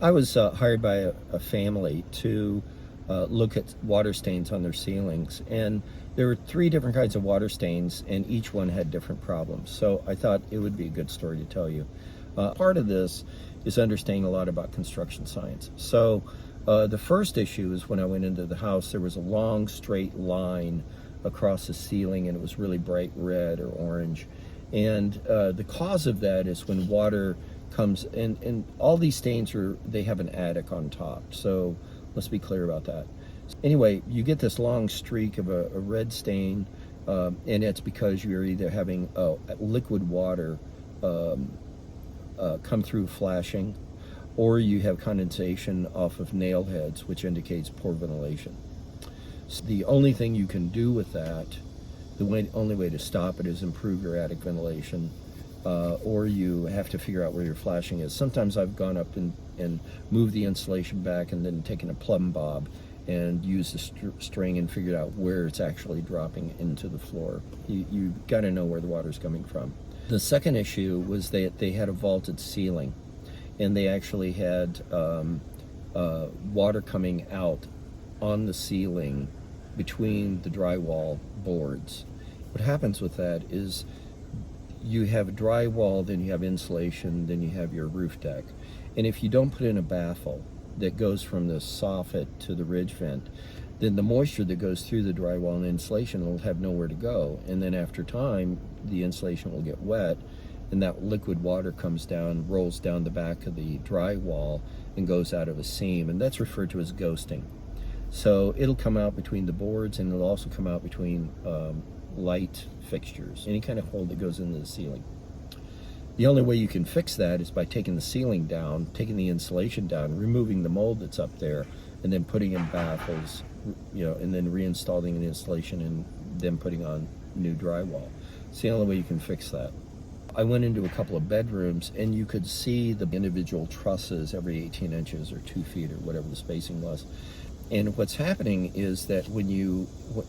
I was hired by a family to look at water stains on their ceilings, and there were three different kinds of water stains, and each one had different problems. So I thought it would be a good story to tell you. Part of this is understanding a lot about construction science. So the first issue is when I went into the house, there was a long straight line across the ceiling, and it was really bright red or orange. And the cause of that is when water comes, and all these stains they have an attic on top. So let's be clear about that. Anyway, you get this long streak of a red stain, and it's because you're either having liquid water come through flashing, or you have condensation off of nail heads, which indicates poor ventilation. So the only thing you can do with that, only way to stop it is improve your attic ventilation, or you have to figure out where your flashing is. Sometimes I've gone up and moved the insulation back and then taken a plumb bob and used the string and figured out where it's actually dropping into the floor. You got to know where the water's coming from. The second issue was that they had a vaulted ceiling, and they actually had water coming out on the ceiling between the drywall boards. What happens with that is you have drywall, then you have insulation, then you have your roof deck. And if you don't put in a baffle that goes from the soffit to the ridge vent, then the moisture that goes through the drywall and insulation will have nowhere to go. And then after time, the insulation will get wet, and that liquid water comes down, rolls down the back of the drywall, and goes out of a seam. And that's referred to as ghosting. So it'll come out between the boards, and it'll also come out between light fixtures, any kind of hole that goes into the ceiling. The only way you can fix that is by taking the ceiling down, taking the insulation down, removing the mold that's up there, and then putting in baffles, and then reinstalling the insulation and then putting on new drywall. It's the only way you can fix that. I went into a couple of bedrooms, and you could see the individual trusses every 18 inches or 2 feet or whatever the spacing was. And what's happening is that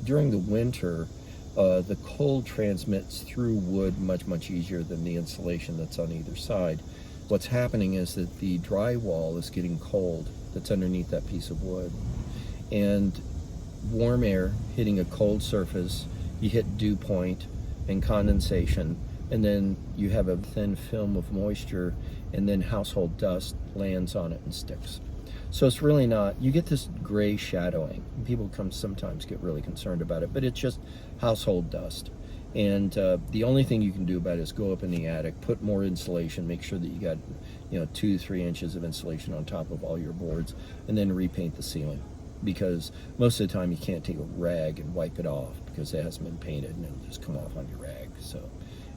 during the winter, the cold transmits through wood much easier than the insulation that's on either side. What's happening is that the drywall is getting cold that's underneath that piece of wood. And warm air hitting a cold surface, you hit dew point and condensation, and then you have a thin film of moisture, and then household dust lands on it and sticks. So it's really not, you get this gray shadowing. People sometimes get really concerned about it, but it's just household dust. And the only thing you can do about it is go up in the attic, put more insulation, make sure that you got 2-3 inches of insulation on top of all your boards, and then repaint the ceiling. Because most of the time you can't take a rag and wipe it off because it hasn't been painted, and it'll just come off on your rag. So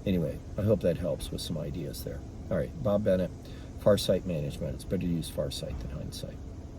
anyway, I hope that helps with some ideas there. All right, Bob Bennett, Farsight Management. It's better to use Farsight than hindsight.